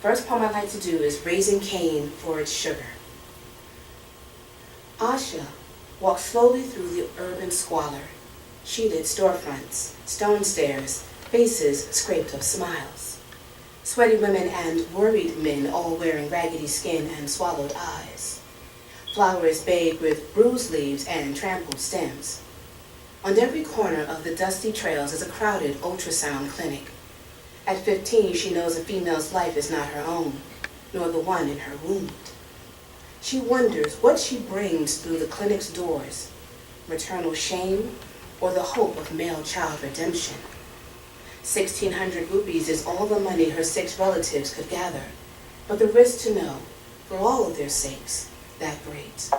First poem I'd like to do is Raising Cain for Its Sugar. Asha walked slowly through the urban squalor, sheeted storefronts, stone stairs, faces scraped of smiles. Sweaty women and worried men all wearing raggedy skin and swallowed eyes. Flowers bathed with bruised leaves and trampled stems. On every corner of the dusty trails is a crowded ultrasound clinic. At 15, she knows a female's life is not her own, nor the one in her wound. She wonders what she brings through the clinic's doors, maternal shame or the hope of male child redemption. 1,600 rupees is all the money her 6 relatives could gather, but the risk to know, for all of their sakes, that great.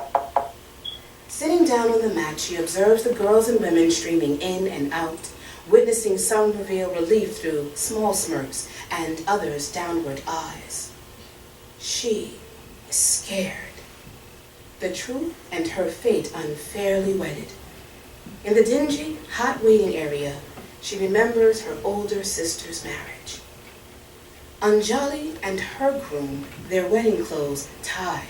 Sitting down on the mat, she observes the girls and women streaming in and out, witnessing some reveal relief through small smirks and others downward eyes. She is scared. The truth and her fate unfairly wedded. In the dingy, hot waiting area, she remembers her older sister's marriage. Anjali and her groom, their wedding clothes tied,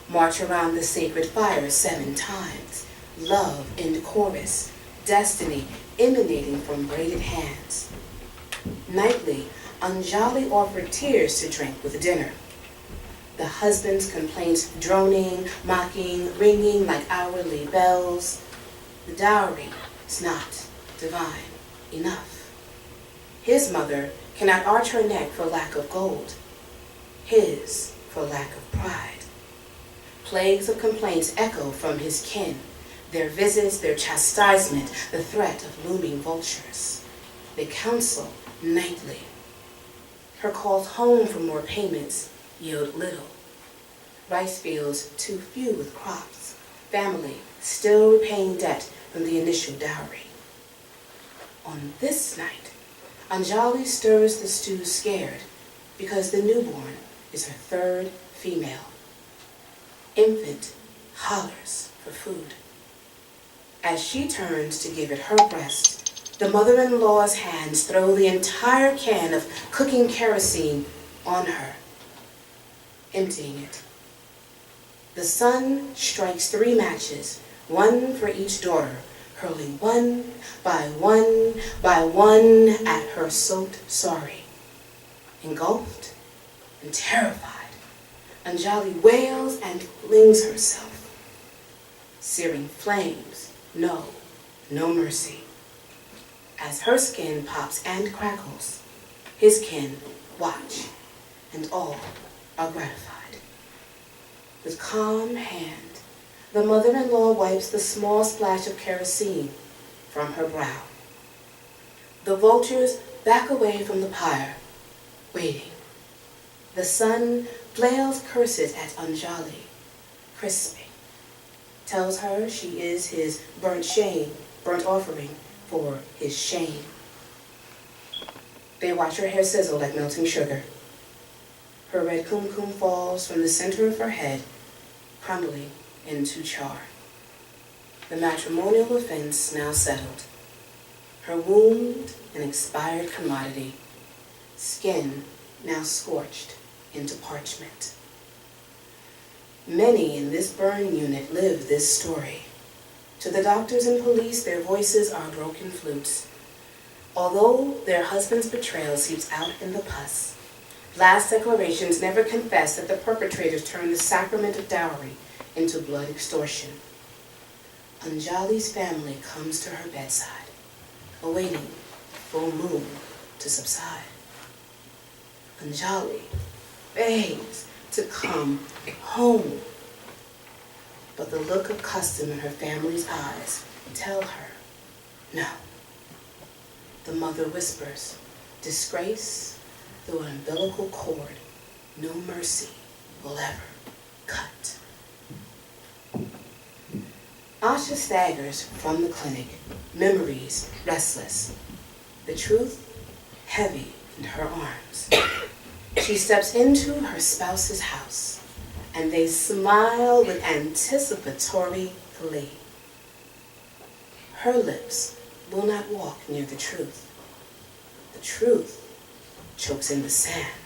march around the sacred fire 7 times, love in chorus, destiny emanating from braided hands. Nightly, Anjali offered tears to drink with dinner. The husband's complaints droning, mocking, ringing like hourly bells. The dowry is not divine enough. His mother cannot arch her neck for lack of gold, his for lack of pride. Plagues of complaints echo from his kin, their visits, their chastisement, the threat of looming vultures. They counsel nightly. Her calls home for more payments yield little. Rice fields too few with crops, family still repaying debt from the initial dowry. On this night, Anjali stirs the stew scared because the newborn is her 3rd female. Infant hollers for food. As she turns to give it her breast, the mother-in-law's hands throw the entire can of cooking kerosene on her, emptying it. The son strikes 3 matches, 1 for each daughter, hurling one by one at her soaked sari. Engulfed and terrified, Anjali wails and flings herself. Searing flames know no mercy. As her skin pops and crackles, his kin watch, and all are gratified. With calm hand, the mother-in-law wipes the small splash of kerosene from her brow. The vultures back away from the pyre, waiting. The son flails curses at Anjali, crisping, tells her she is his burnt offering for his shame. They watch her hair sizzle like melting sugar. Her red kumkum falls from the center of her head, crumbling into char. The matrimonial offense now settled. Her wound an expired commodity, skin now scorched into parchment. Many in this burn unit live this story. To the doctors and police, their voices are broken flutes. Although their husband's betrayal seeps out in the pus, last declarations never confess that the perpetrators turned the sacrament of dowry into blood extortion. Anjali's family comes to her bedside, awaiting the full moon to subside. Anjali begs to come home, but the look of custom in her family's eyes tell her no. The mother whispers, disgrace through an umbilical cord, no mercy will ever cut. Asha staggers from the clinic, memories restless, the truth heavy in her arms. She steps into her spouse's house, and they smile with anticipatory glee. Her lips will not walk near the truth. The truth chokes in the sand.